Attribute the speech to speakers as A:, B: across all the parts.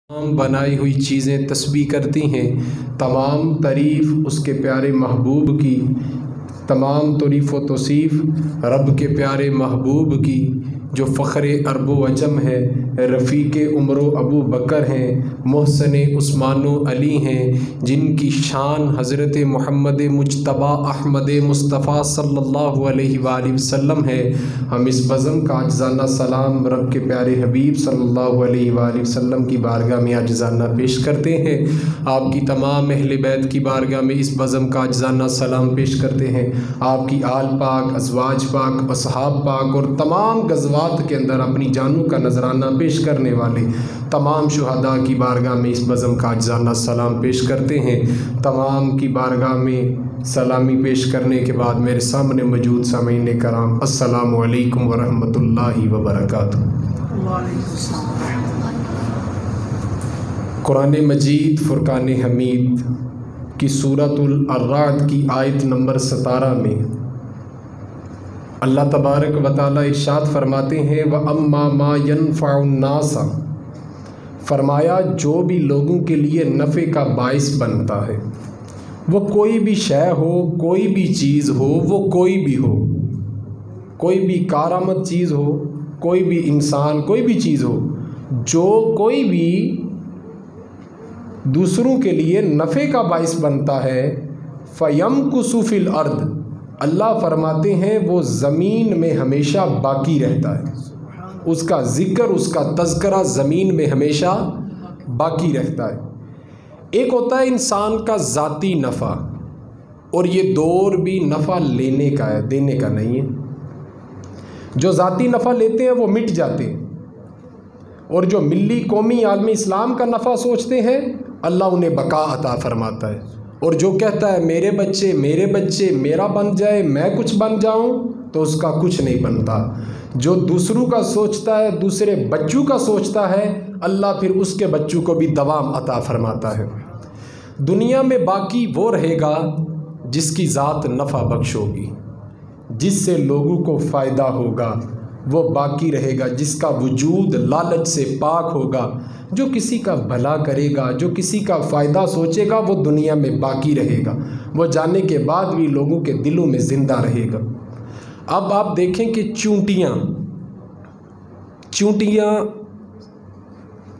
A: तमाम बनाई हुई चीज़ें तस्बीह करती हैं। तमाम तारीफ़ उसके प्यारे महबूब की, तमाम तारीफ़ व तौसीफ़ रब के प्यारे महबूब की, जो फ़ख्र अरब व अजम है, रफ़ीक़ उम्र अबू बकर हैं, मोहसन उस्मान अली हैं, जिनकी शान हज़रत मोहम्मद मुज्तबा अहमद मुस्तफ़ा सल्लल्लाहु अलैहि वसल्लम है। हम इस बज़म का आजिज़ाना सलाम रब के प्यारे हबीब सल्लल्लाहु अलैहि वसल्लम की बारगाह में आजिज़ाना पेश करते हैं। आपकी तमाम अहले बैत की बारगाह में इस बज़म का आजिज़ाना सलाम पेश करते हैं। आपकी आल पाक, अज़वाज पाक, असहाब पाक और तमाम गज़वात के अंदर अपनी जानों का नजराना पेश करने वाले तमाम शुहदा की बारगाह में इस बज़म का आजिज़ाना सलाम पेश करते हैं। तमाम की बारगाह में सलामी पेश करने के बाद मेरे सामने मौजूद सामीन कराम, अस्सलामु अलैकुम व रहमतुल्लाहि व बरकातुहू। कुरान मजीद फ़ुरक़ान हमीद की सूरतुल अर्राद की आयत नंबर 17 में अल्लाह तबारक व तआला इरशाद फरमाते हैं, व अम्मा मा यनफ़उन्नासा, फरमाया जो भी लोगों के लिए नफ़े का बाइस बनता है, वो कोई भी शय हो, कोई भी चीज़ हो, वो कोई भी हो, कोई भी कारामद चीज़ हो, कोई भी इंसान, कोई भी चीज़ हो, जो कोई भी दूसरों के लिए नफ़े का बाइस बनता है, फ़यमकुसु फ़िल अर्द, अल्लाह फरमाते हैं वो ज़मीन में हमेशा बाकी रहता है। उसका ज़िक्र, उसका तज़किरा ज़मीन में हमेशा बाकी रहता है। एक होता है इंसान का ज़ाती नफ़ा, और ये दौर भी नफ़ा लेने का है, देने का नहीं है। जो ज़ाती नफ़ा लेते हैं वो मिट जाते हैं, और जो मिल्ली कौमी आलमी इस्लाम का नफ़ा सोचते हैं अल्लाह उन्हें बका अता फरमाता है। और जो कहता है मेरे बच्चे मेरा बन जाए, मैं कुछ बन जाऊं, तो उसका कुछ नहीं बनता। जो दूसरों का सोचता है, दूसरे बच्चों का सोचता है, अल्लाह फिर उसके बच्चों को भी दवाम अता फरमाता है। दुनिया में बाकी वो रहेगा जिसकी ज़ात नफ़ा बख्श होगी, जिससे लोगों को फ़ायदा होगा, वो बाकी रहेगा। जिसका वजूद लालच से पाक होगा, जो किसी का भला करेगा, जो किसी का फ़ायदा सोचेगा, वो दुनिया में बाकी रहेगा। वो जाने के बाद भी लोगों के दिलों में ज़िंदा रहेगा। अब आप देखें कि चूंटियाँ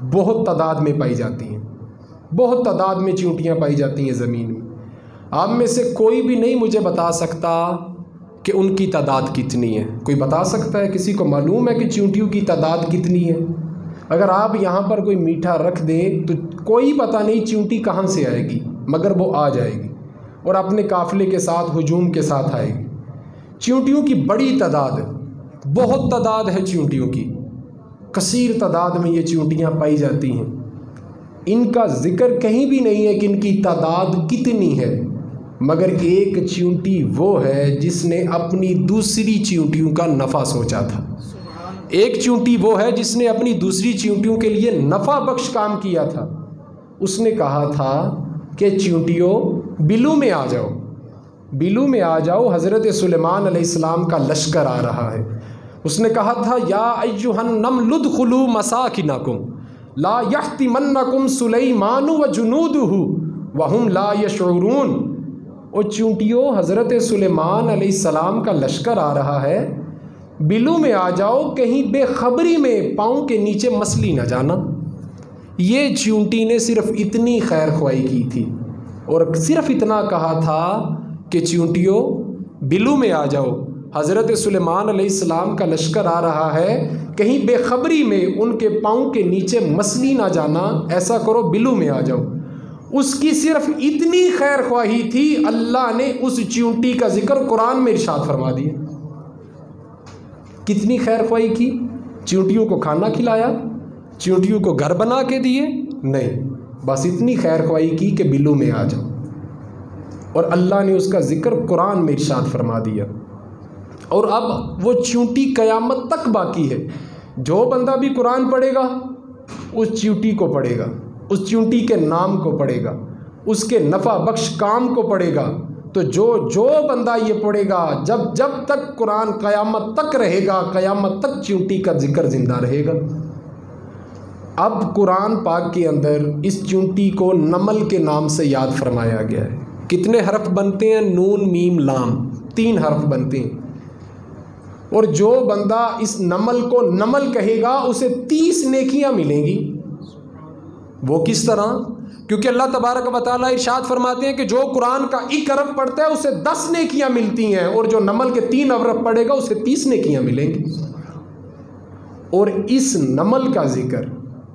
A: बहुत तादाद में पाई जाती हैं, बहुत तादाद में चूंटियाँ पाई जाती हैं ज़मीन में। आप में से कोई भी नहीं मुझे बता सकता कि उनकी तादाद कितनी है। कोई बता सकता है? किसी को मालूम है कि चींटियों की तादाद कितनी है? अगर आप यहाँ पर कोई मीठा रख दें तो कोई पता नहीं चींटी कहाँ से आएगी, मगर वो आ जाएगी और अपने काफ़िले के साथ, हुजूम के साथ आएगी। चींटियों की बड़ी तादाद है, बहुत तादाद है चींटियों की, कसीर तादाद में ये चींटियाँ पाई जाती हैं। इनका ज़िक्र कहीं भी नहीं है कि इनकी तादाद कितनी है, मगर एक चींटी वो है जिसने अपनी दूसरी चींटियों का नफ़ा सोचा था। एक चींटी वो है जिसने अपनी दूसरी चींटियों के लिए नफ़ा बख्श काम किया था। उसने कहा था कि चींटियों बिलू में आ जाओ, बिलू में आ जाओ, हज़रत सुलेमान अलैहिस्सलाम का लश्कर आ रहा है। उसने कहा था, या अय्युहन नम्ल उदखुलू मसाकिनकुम ला यहतिमन्नकुम सुलैमान व जुनूदुहु वहुम ला यशऊरून। और चूंटियों, हज़रत सुलेमान अलैहिस्सलाम का लश्कर आ रहा है, बिलू में आ जाओ, कहीं बेखबरी में पाँव के नीचे मसली न जाना। ये चूंटी ने सिर्फ़ इतनी खैर ख्वाही की थी और सिर्फ़ इतना कहा था कि चूंटियों बिलू में आ जाओ, हज़रत सुलेमान अलैहिस्सलाम का लश्कर आ रहा है, कहीं बेखबरी में उनके पाँव के नीचे मसली ना जाना, ऐसा करो बिलू में आ जाओ। उसकी सिर्फ इतनी खैर ख्वाही थी, अल्लाह ने उस चींटी का जिक्र कुरान में इरशाद फरमा दिया। कितनी खैर ख्वाही की? चींटियों को खाना खिलाया, चींटियों को घर बना के दिए? नहीं, बस इतनी खैर ख्वाही की कि बिलू में आ जाओ, और अल्लाह ने उसका जिक्र कुरान में इरशाद फरमा दिया। और अब वो चींटी क़यामत तक बाकी है। जो बंदा भी कुरान पढ़ेगा उस चींटी को पढ़ेगा, उस चींटी के नाम को पढ़ेगा, उसके नफ़ा बख्श काम को पढ़ेगा। तो जो बंदा ये पढ़ेगा, जब तक कुरान क़यामत तक रहेगा, क़यामत तक चींटी का जिक्र ज़िंदा रहेगा। अब कुरान पाक के अंदर इस चूंटी को नमल के नाम से याद फरमाया गया है। कितने हरफ बनते हैं? नून मीम लाम, 3 हरफ बनते हैं। और जो बंदा इस नमल को नमल कहेगा उसे 30 नेकियां मिलेंगी। वो किस तरह? क्योंकि अल्लाह तबारक व तआला इरशाद फरमाते हैं कि जो कुरान का 1 हरफ पढ़ता है उसे 10 नेकियां मिलती हैं, और जो नमल के 3 हरफ पढ़ेगा उसे 30 नेकियां मिलेंगी। और इस नमल का जिक्र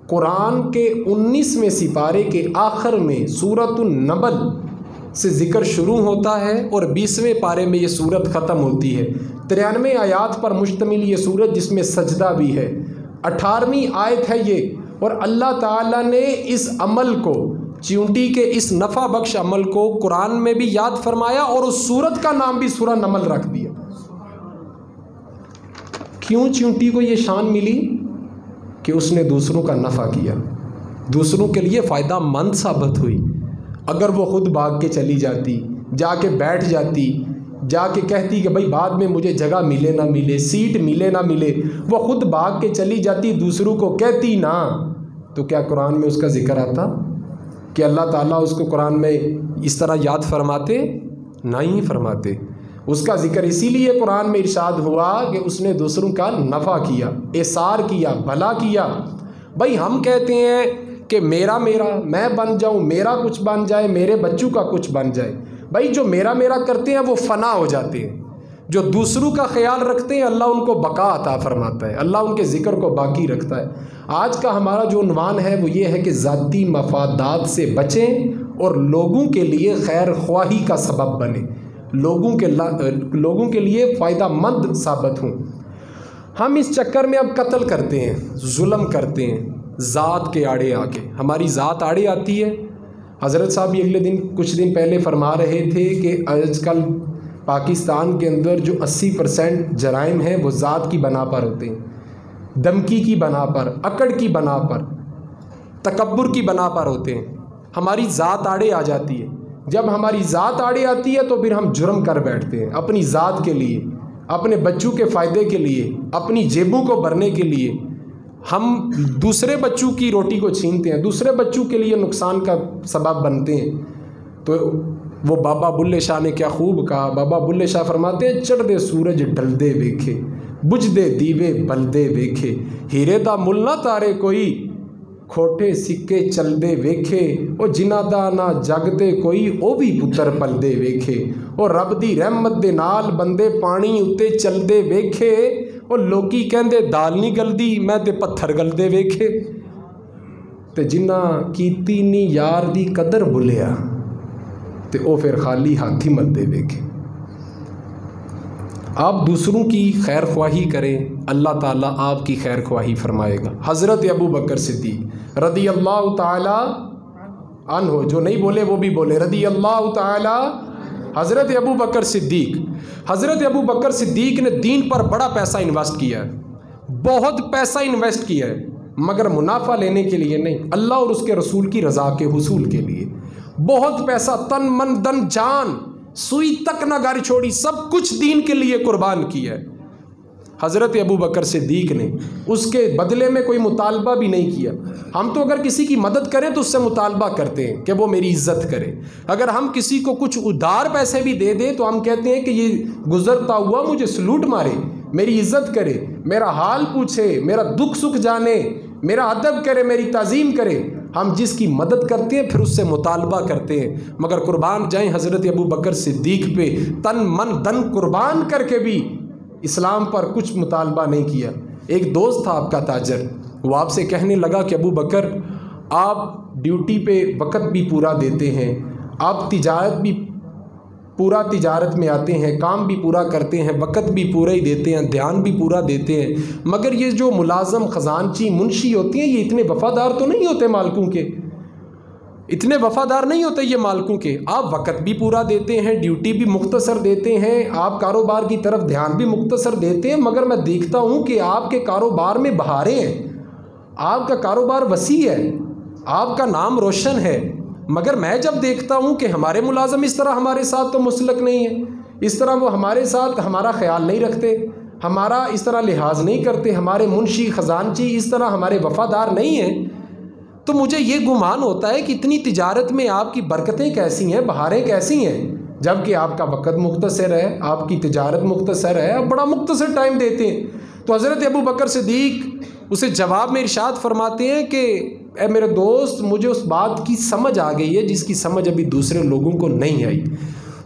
A: कुरान के 19वें सिपारे के आखिर में सूरतुन नमल से ज़िक्र शुरू होता है और 20वें पारे में ये सूरत ख़त्म होती है। 93 आयात पर मुश्तमिल ये सूरत, जिसमें सजदा भी है। 18वीं आयत है ये। और अल्लाह ताला ने इस अमल को, चींटी के इस नफ़ा बख्श अमल को कुरान में भी याद फरमाया और उस सूरत का नाम भी सूरह नमल रख दिया। क्यों चींटी को ये शान मिली? कि उसने दूसरों का नफ़ा किया, दूसरों के लिए फ़ायदा मंद साबित हुई। अगर वो ख़ुद भाग के चली जाती, जाके बैठ जाती, जाके कहती कि भाई बाद में मुझे जगह मिले ना मिले, सीट मिले ना मिले, वो ख़ुद भाग के चली जाती, दूसरों को कहती ना, तो क्या कुरान में उसका ज़िक्र आता? कि अल्लाह ताला उसको कुरान में इस तरह याद फरमाते? नहीं फरमाते। उसका ज़िक्र इसीलिए कुरान में इरशाद हुआ कि उसने दूसरों का नफ़ा किया, एसार किया, भला किया। भाई हम कहते हैं कि मेरा मेरा मैं बन जाऊं, मेरा कुछ बन जाए, मेरे बच्चों का कुछ बन जाए। भाई जो मेरा मेरा करते हैं वो फ़ना हो जाते हैं। जो दूसरों का ख्याल रखते हैं अल्लाह उनको बका अता फरमाता है, अल्लाह उनके ज़िक्र को बाकी रखता है। आज का हमारा जो उन्वान है वो ये है कि ज़ाती मफादात से बचें और लोगों के लिए खैर ख्वाही का सबब बने, लोगों के लिए फ़ायदा मंद साबित हों। हम इस चक्कर में अब कत्ल करते हैं, जुल्म करते हैं, ज़ात के आड़े आके। हमारी ज़ात आड़े आती है। हज़रत साहब भी कुछ दिन पहले फरमा रहे थे कि आजकल पाकिस्तान के अंदर जो 80% जराइम हैं वो ज़ात की बना पर होते हैं, धमकी की बना पर, अकड़ की बना पर, तकब्बुर की बना पर होते हैं। हमारी ज़ात आड़े आ जाती है। जब हमारी ज़ात आड़े आती है तो फिर हम जुर्म कर बैठते हैं अपनी ज़ात के लिए, अपने बच्चों के फ़ायदे के लिए, अपनी जेबों को भरने के लिए। हम दूसरे बच्चों की रोटी को छीनते हैं, दूसरे बच्चों के लिए नुकसान का सबब बनते हैं। तो वो बाबा बुल्ले शाह ने क्या खूब कहा। बाबा बुल्ले शाह फरमाते हैं, चढ़दे सूरज ढलदे वेखे, बुझदे दीवे बलदे वेखे, हीरे दा मुल ना तारे कोई, खोटे सिक्के चलदे वेखे, ओ जिन्हां दा ना जगते कोई, ओ भी पुत्र पलदे वेखे, ओ रब दी रहमत दे नाल बंदे पानी उत्ते चलदे वेखे, ओ लोकी कहंदे दाल नहीं गलदी, मैं ते पत्थर गलदे वेखे। ते जिन्हां कीती नी यार दी कदर भुलिया, ते ओ फिर खाली हाथी मलदे वेखे। आप दूसरों की खैर ख्वाही करें, अल्लाह ताला आपकी खैर ख्वाही फरमाएगा। हज़रत अबू बकर सिद्दीक़ रदी अल्लाह ताला अन्हो, जो नहीं बोले वो भी बोले, रदी अल्लाह ताला। हज़रत अबू बकर सिद्दीक़ ने दीन पर बड़ा पैसा इन्वेस्ट किया है, बहुत पैसा इन्वेस्ट किया है, मगर मुनाफा लेने के लिए नहीं, अल्लाह और उसके रसूल की रज़ा के हुसूल के लिए। बहुत पैसा, तन मन धन जान, सुई तक ना घर छोड़ी, सब कुछ दीन के लिए कुर्बान किया है हज़रत अबू बकर सिद्दीक़ ने। उसके बदले में कोई मुतालबा भी नहीं किया। हम तो अगर किसी की मदद करें तो उससे मुतालबा करते हैं कि वो मेरी इज्जत करे। अगर हम किसी को कुछ उधार पैसे भी दे दें तो हम कहते हैं कि ये गुजरता हुआ मुझे सलूट मारे, मेरी इज्जत करे, मेरा हाल पूछे, मेरा दुख सुख जाने, मेरा अदब करे, मेरी ताज़ीम करे। हम जिसकी मदद करते हैं फिर उससे मुतालबा करते हैं। मगर कुर्बान जाएं हज़रत अबू बकर सिद्दीक़ पे, तन मन धन कुर्बान करके भी इस्लाम पर कुछ मुतालबा नहीं किया। एक दोस्त था आपका ताजर, वो आपसे कहने लगा कि अबू बकर आप ड्यूटी पे वक़्त भी पूरा देते हैं, आप तिजारत में आते हैं, काम भी पूरा करते हैं, वक़्त भी पूरा ही देते हैं, ध्यान भी पूरा देते हैं, मगर ये जो मुलाजम ख़जानची मुंशी होती हैं ये इतने वफ़ादार तो नहीं होते मालकों के, इतने वफ़ादार नहीं होते ये मालकों के। आप वक़्त भी पूरा देते हैं, ड्यूटी भी मुख्तसर देते हैं, आप कारोबार की तरफ ध्यान भी मुख्तसर देते हैं, मगर मैं देखता हूँ कि आपके कारोबार में बहारें हैं, आपका कारोबार वसी है, आपका नाम रोशन है, मगर मैं जब देखता हूँ कि हमारे मुलाजम इस तरह हमारे साथ तो मुसलक नहीं है, इस तरह वो हमारे साथ हमारा ख्याल नहीं रखते, हमारा इस तरह लिहाज नहीं करते, हमारे मुंशी ख़जानची इस तरह हमारे वफ़ादार नहीं हैं, तो मुझे ये गुमान होता है कि इतनी तिजारत में आपकी बरकतें कैसी हैं, बहारें कैसी हैं, जबकि आपका वक़्त मुख्तसर है, आपकी तिजारत मुख्तसर है, आप बड़ा मुख्तसर टाइम देते हैं। तो हज़रत अबू बकर सिद्दीक़ उसे जवाब में इरशाद फरमाते हैं कि ए मेरे दोस्त, मुझे उस बात की समझ आ गई है जिसकी समझ अभी दूसरे लोगों को नहीं आई।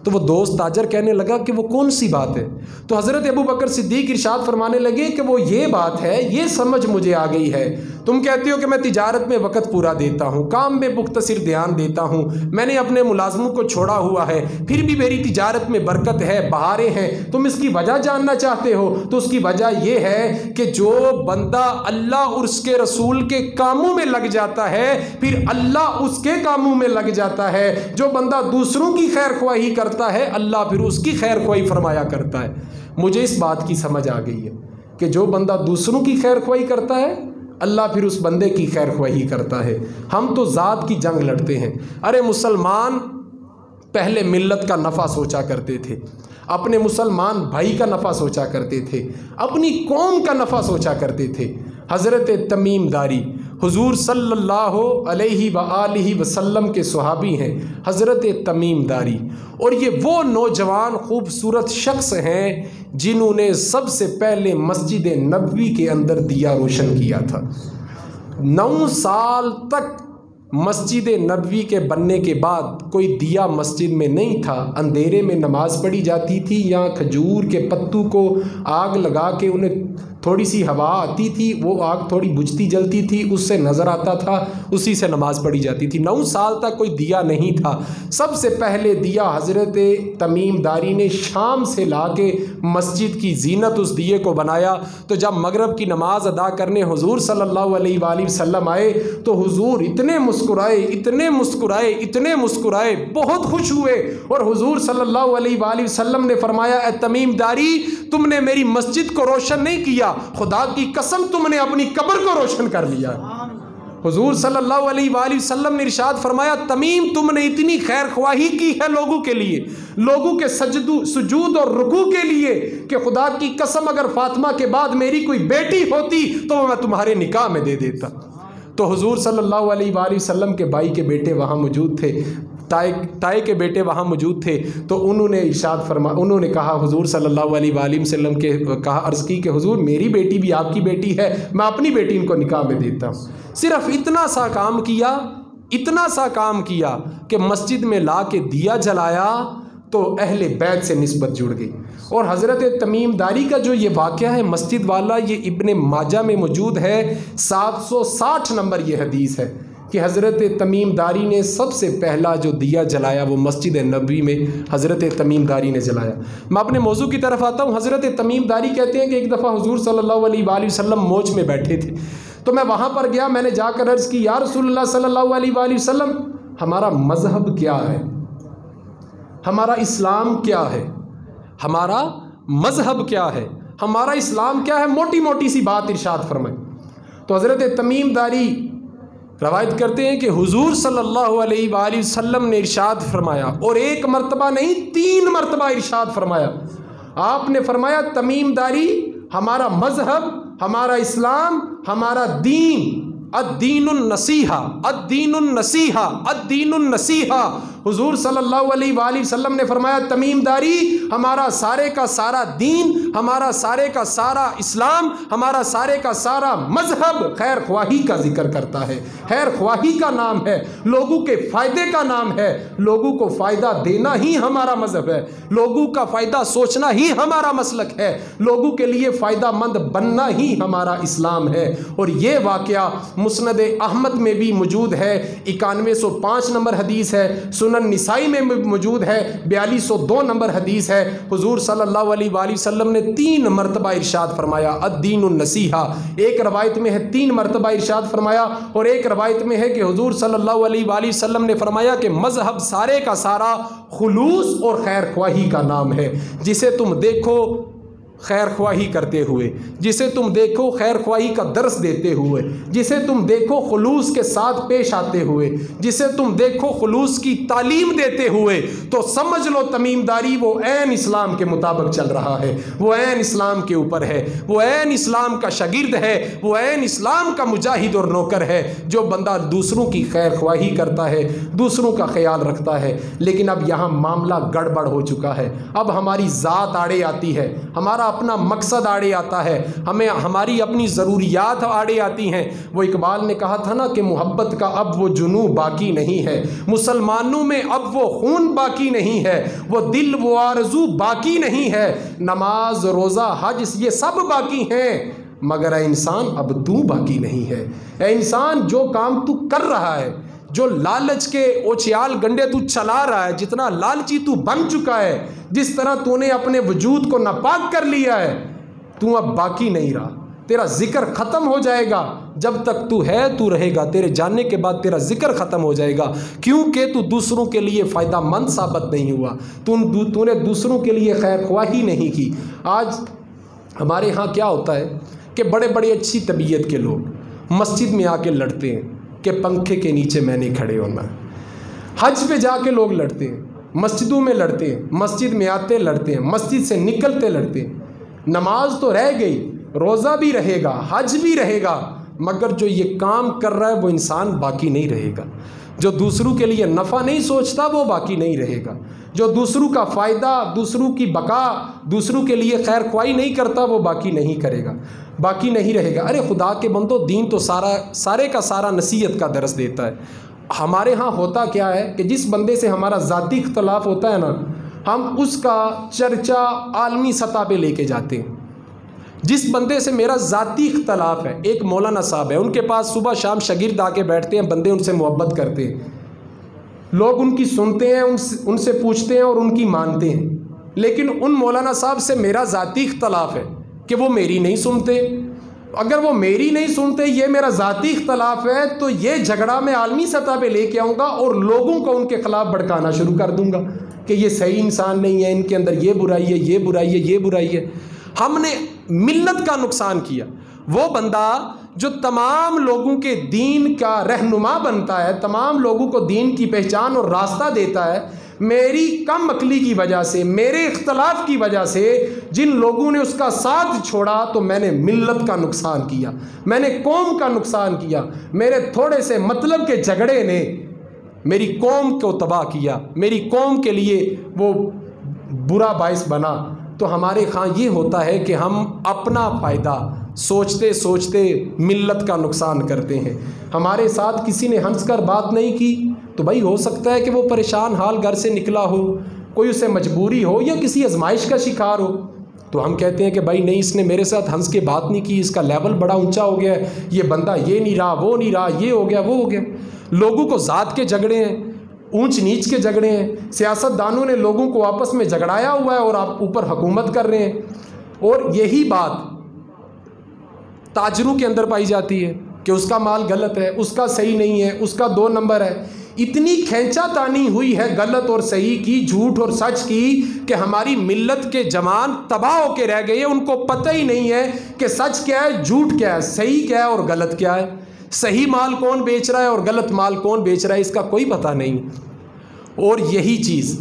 A: तो वो दोस्त ताजर कहने लगा कि वो कौन सी बात है? तो हज़रत अबू बकर सिद्दीक़ इरशाद फरमाने लगे कि वो ये बात है, ये समझ मुझे आ गई है। तुम कहते हो कि मैं तिजारत में वक़्त पूरा देता हूँ, काम में मुख्तसिर ध्यान देता हूँ, मैंने अपने मुलाजमों को छोड़ा हुआ है, फिर भी मेरी तिजारत में बरकत है, बहारें हैं। तुम इसकी वजह जानना चाहते हो? तो उसकी वजह यह है कि जो बंदा अल्लाह और उसके रसूल के कामों में लग जाता है, फिर अल्लाह उसके कामों में लग जाता है। जो बंदा दूसरों की खैर ख्वाही करता है, अल्लाह फिर उसकी खैर ख्वाही फरमाया करता है। मुझे इस बात की समझ आ गई है कि जो बंदा दूसरों की खैर ख्वाही करता है, अल्लाह फिर उस बंदे की खैर ख्वाही करता है। हम तो ज़ात की जंग लड़ते हैं। अरे मुसलमान पहले मिल्लत का नफ़ा सोचा करते थे, अपने मुसलमान भाई का नफ़ा सोचा करते थे, अपनी कौम का नफ़ा सोचा करते थे। हज़रत तमीम दारी हुजूर सल्लल्लाहु अलैहि वआलिहि वसल्लम के सहाबी हैं, हज़रत तमीम दारी। और ये वो नौजवान खूबसूरत शख्स हैं जिन्होंने सबसे पहले मस्जिद नबवी के अंदर दिया रोशन किया था। 9 साल तक मस्जिद नबवी के बनने के बाद कोई दिया मस्जिद में नहीं था। अंधेरे में नमाज़ पढ़ी जाती थी, या खजूर के पत्तों को आग लगा के उन्हें थोड़ी सी हवा आती थी, वो आग थोड़ी बुझती जलती थी, उससे नज़र आता था, उसी से नमाज़ पढ़ी जाती थी। 9 साल तक कोई दिया नहीं था। सबसे पहले दिया हज़रत तमीम दारी ने शाम से ला के मस्जिद की जीनत उस दिए को बनाया। तो जब मगरब की नमाज अदा करने हुजूर सल्लल्लाहु अलैहि वसल्लम आए तो हुजूर इतने मुस्कुराए, इतने मुस्कुराए, इतने मुस्कुराए, बहुत खुश हुए। और हुजूर सल्लल्लाहु अलैहि वसल्लम ने फरमाया, ए तमीम दारी, तुमने मेरी मस्जिद को रोशन नहीं किया, खुदा की कसम तुमने अपनी कब्र को रोशन कर लिया। हुजूर सल्लल्लाहु अलैहि वसल्लम ने इरशाद फरमाया, तमीम तुमने इतनी खैर ख्वाही की है लोगों के लिए, लोगों के सुजूद और रुकू के लिए, कि खुदा की कसम अगर फातिमा के बाद मेरी कोई बेटी होती तो मैं तुम्हारे निकाह में दे देता। तो हुजूर सल्लल्लाहु अलैहि वसल्लम के भाई के बेटे वहाँ मौजूद थे, ताए के बेटे वहाँ मौजूद थे। तो उन्होंने इरशाद फरमा, उन्होंने कहा हुजूर सल्लल्लाहु अलैहि वसल्लम के कहा, अर्ज़ की कि हुजूर मेरी बेटी भी आपकी बेटी है, मैं अपनी बेटी इनको निकाह में देता हूँ। सिर्फ इतना सा काम किया, इतना सा काम किया कि मस्जिद में ला के दिया जलाया तो अहले बैत से निस्बत जुड़ गई। और हज़रत तमीम दारी का जो ये वाक़या है मस्जिद वाला, ये इब्ने माजा में मौजूद है। 760 नंबर ये हदीस है कि हज़रत तमीम दारी ने सबसे पहला जो दिया जलाया वो मस्जिद नबवी में हज़रत तमीम दारी ने जलाया। मैं अपने मौजू की तरफ आता हूँ। हज़रत तमीम दारी कहते हैं कि एक दफ़ा हुजूर सल्लल्लाहु अलैहि वसल्लम मौज में बैठे थे, तो मैं वहाँ पर गया। मैंने जाकर अर्ज़ की, या रसूलुल्लाह सल्लल्लाहु अलैहि वसल्लम, हमारा मज़हब क्या है, हमारा इस्लाम क्या है, हमारा मज़हब क्या है, हमारा इस्लाम क्या है, मोटी मोटी सी बात इरशाद फरमाई। तो हज़रत तमीम दारी रवायत करते हैं कि हुजूर सल्लल्लाहु अलैहि वसल्लम ने इरशाद फरमाया, और एक मरतबा नहीं 3 मरतबा इरशाद फरमाया। आपने फरमाया, तमीम दारी, हमारा मज़हब, हमारा इस्लाम, हमारा दीन, अद्दीनुन नसीहा, अद्दीनुन नसीहा, अद्दीनुन नसीहा। हुजूर सल्लल्लाहु अलैहि वसल्लम ने फरमाया, तमीम दारी, हमारा सारे का सारा दीन, हमारा सारे का सारा इस्लाम, हमारा सारे का सारा मजहब खैर ख्वाही का जिक्र करता है। खैर ख्वाही का नाम है, लोगों के फ़ायदे का नाम है, लोगों को फ़ायदा देना ही हमारा मजहब है, लोगों का फ़ायदा सोचना ही हमारा मसलक है, लोगों के लिए फ़ायदा मंद बनना ही हमारा इस्लाम है। और ये वाक़या मुस्नद अहमद में भी मौजूद है, 9105 नंबर हदीस है। सुनन निसाई में मौजूद है, 4202 नंबर हदीस है। हुजूर सल्लल्लाहु अलैहि वसल्लम ने 3 मरतबा इरशाद फरमाया, अद्दीनुन नसीहा। एक रवायत में है 3 मरतबा इरशाद फरमाया, और एक रवायत में है कि हुजूर सल्लल्लाहु अलैहि वसल्लम ने फरमाया कि मजहब सारे का सारा खुलूस और खैर ख्वाही का नाम है। जिसे तुम देखो खैर ख्वाही करते हुए, जिसे तुम देखो खैर ख्वाही का दर्स देते हुए, जिसे तुम देखो खुलूस के साथ पेश आते हुए, जिसे तुम देखो खुलूस की तालीम देते हुए, तो समझ लो तमीमदारी वो ऐन इस्लाम के मुताबिक चल रहा है, वो ऐन इस्लाम के ऊपर है, वो ऐन इस्लाम का शागिर्द है, वो ऐन इस्लाम का मुजाहिद और नौकर है। जो बंदा दूसरों की खैर ख्वाही करता है, दूसरों का ख्याल रखता है। लेकिन अब यहाँ मामला गड़बड़ हो चुका है। अब हमारी ज़ात आड़े आती है, हमारा अपना मकसद आड़े आता है, हमें हमारी अपनी ज़रूरियात आड़े आती हैं। वो इकबाल ने कहा था ना कि मोहब्बत का अब वो जुनू बाकी नहीं है, मुसलमानों में अब वो खून बाकी नहीं है, वो दिल वो आरज़ू बाकी नहीं है, नमाज रोज़ा हज ये सब बाकी हैं, मगर ए इंसान अब तू बाकी नहीं है। ए इंसान जो काम तू कर रहा है, जो लालच के ओछयाल गंडे तू चला रहा है, जितना लालची तू बन चुका है, जिस तरह तूने अपने वजूद को नापाक कर लिया है, तू अब बाकी नहीं रहा। तेरा जिक्र ख़त्म हो जाएगा। जब तक तू है तू रहेगा, तेरे जाने के बाद तेरा जिक्र ख़त्म हो जाएगा, क्योंकि तू दूसरों के लिए फ़ायदामंद साबित नहीं हुआ, तूने दूसरों के लिए खैर ख्वाही नहीं की। आज हमारे यहाँ क्या होता है कि बड़े बड़े अच्छी तबीयत के लोग मस्जिद में आके लड़ते हैं कि पंखे के नीचे मैं नहीं खड़े होना। हज पे जाके लोग लड़ते हैं, मस्जिदों में लड़ते हैं, मस्जिद में आते लड़ते हैं, मस्जिद से निकलते लड़ते हैं। नमाज तो रह गई, रोज़ा भी रहेगा, हज भी रहेगा, मगर जो ये काम कर रहा है वो इंसान बाकी नहीं रहेगा। जो दूसरों के लिए नफ़ा नहीं सोचता वो बाकी नहीं रहेगा। जो दूसरों का फ़ायदा, दूसरों की बका, दूसरों के लिए खैर ख्वाही नहीं करता वो बाकी नहीं करेगा, बाकी नहीं रहेगा। अरे खुदा के बंदो, दीन तो सारे का सारा नसीहत का दर्स देता है। हमारे यहाँ होता क्या है कि जिस बंदे से हमारा ज़ाती इख्तलाफ होता है ना, हम उसका चर्चा आलमी सतह पे लेके जाते हैं। जिस बंदे से मेरा ज़ाती इख्तलाफ है, एक मौलाना साहब है, उनके पास सुबह शाम शागिर्द आके बैठते हैं, बंदे उनसे मोहब्बत करते हैं, लोग उनकी सुनते हैं, उनसे पूछते हैं और उनकी मानते हैं। लेकिन उन मौलाना साहब से मेरा ज़ाती इख्तलाफ है कि वो मेरी नहीं सुनते। अगर वो मेरी नहीं सुनते, ये मेरा ज़ाती इख्तलाफ है, तो ये झगड़ा मैं आलमी सतह पे लेके आऊँगा और लोगों को उनके ख़िलाफ़ भड़काना शुरू कर दूँगा कि ये सही इंसान नहीं है, इनके अंदर ये बुराई है, ये बुराई है, ये बुराई है। हमने मिल्लत का नुकसान किया। वो बंदा जो तमाम लोगों के दीन का रहनुमा बनता है, तमाम लोगों को दीन की पहचान और रास्ता देता है, मेरी कम अक्ली की वजह से, मेरे इख्तलाफ की वजह से जिन लोगों ने उसका साथ छोड़ा, तो मैंने मिल्लत का नुकसान किया, मैंने कौम का नुकसान किया। मेरे थोड़े से मतलब के झगड़े ने मेरी कौम को तबाह किया, मेरी कौम के लिए वो बुरा बाइस बना। तो हमारे यहाँ ये होता है कि हम अपना फ़ायदा सोचते सोचते मिल्लत का नुकसान करते हैं। हमारे साथ किसी ने हंसकर बात नहीं की तो भाई हो सकता है कि वो परेशान हाल घर से निकला हो, कोई उसे मजबूरी हो या किसी आजमाइश का शिकार हो, तो हम कहते हैं कि भाई नहीं, इसने मेरे साथ हंस के बात नहीं की, इसका लेवल बड़ा ऊंचा हो गया है, ये बंदा ये नहीं रहा, वो नहीं रहा, ये हो गया, वो हो गया। लोगों को ज़ात के झगड़े हैं, ऊंच नीच के झगड़े हैं, सियासतदानों ने लोगों को आपस में झगड़ाया हुआ है और आप ऊपर हुकूमत कर रहे हैं। और यही बात ताजरों के अंदर पाई जाती है कि उसका माल गलत है, उसका सही नहीं है, उसका 2 नंबर है। इतनी खींचातानी हुई है गलत और सही की, झूठ और सच की, कि हमारी मिल्लत के जवान तबाह होकर रह गए हैं। उनको पता ही नहीं है कि सच क्या है, झूठ क्या है, सही क्या है और गलत क्या है, सही माल कौन बेच रहा है और गलत माल कौन बेच रहा है, इसका कोई पता नहीं। और यही चीज़,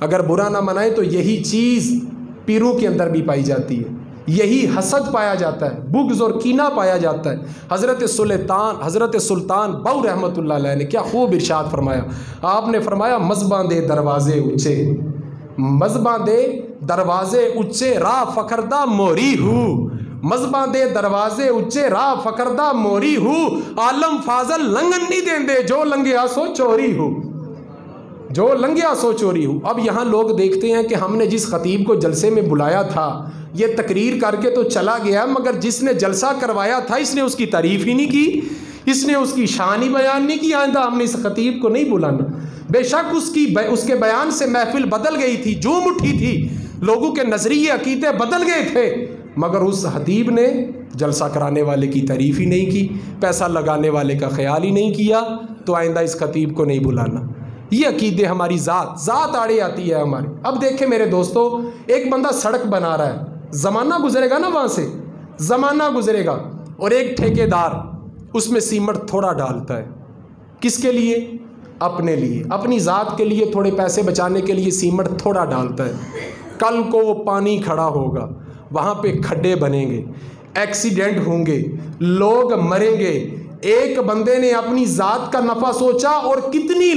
A: अगर बुरा ना मनाए तो यही चीज़ पीरों के अंदर भी पाई जाती है, यही हसद पाया जाता है, बुग़्ज़ और कीना पाया जाता है। हज़रत सुल्तान बऊ रहमतुल्लाह अलैह ने क्या खूब इरशाद फरमाया। आपने फरमाया, मज़बां दे दरवाज़े ऊँचे, मज़बां दे दरवाज़े ऊँचे, रा फ़खरदा मोरी हूँ, मज़बां दे दरवाज़े ऊँचे, रा फ़खरदा मोरी हूँ, आलम फाजल लंघन नहीं देंदे, जो लंघिया सो चोरी हूँ, जो लंघिया सो चोरी हूँ। अब यहाँ लोग देखते हैं कि हमने जिस ख़तीब को जलसे में बुलाया था, ये तकरीर करके तो चला गया, मगर जिसने जलसा करवाया था इसने उसकी तारीफ़ ही नहीं की, इसने उसकी शान ही बयान नहीं की। आइंदा हमने इस ख़तीब को नहीं बुलाना। बेशक उसके बयान से महफिल बदल गई थी, झूम उठी थी, लोगों के नज़रिए अकीदे बदल गए थे, मगर उस ख़तीब ने जलसा कराने वाले की तारीफ़ ही नहीं की, पैसा लगाने वाले का ख्याल ही नहीं किया। तो आइंदा इस ख़तीब को नहीं बुलाना। ये अकीदे हमारी ज़ात आड़े आती है हमारी। अब देखें मेरे दोस्तों, एक बंदा सड़क बना रहा है, ज़माना गुजरेगा ना, वहाँ से ज़माना गुजरेगा, और एक ठेकेदार उसमें सीमेंट थोड़ा डालता है, किसके लिए? अपने लिए, अपनी ज़ात के लिए, थोड़े पैसे बचाने के लिए सीमेंट थोड़ा डालता है। कल को वो पानी खड़ा होगा, वहाँ पे खड्डे बनेंगे, एक्सीडेंट होंगे, लोग मरेंगे। एक बंदे ने अपनी ज़ात का नफ़ा सोचा और कितने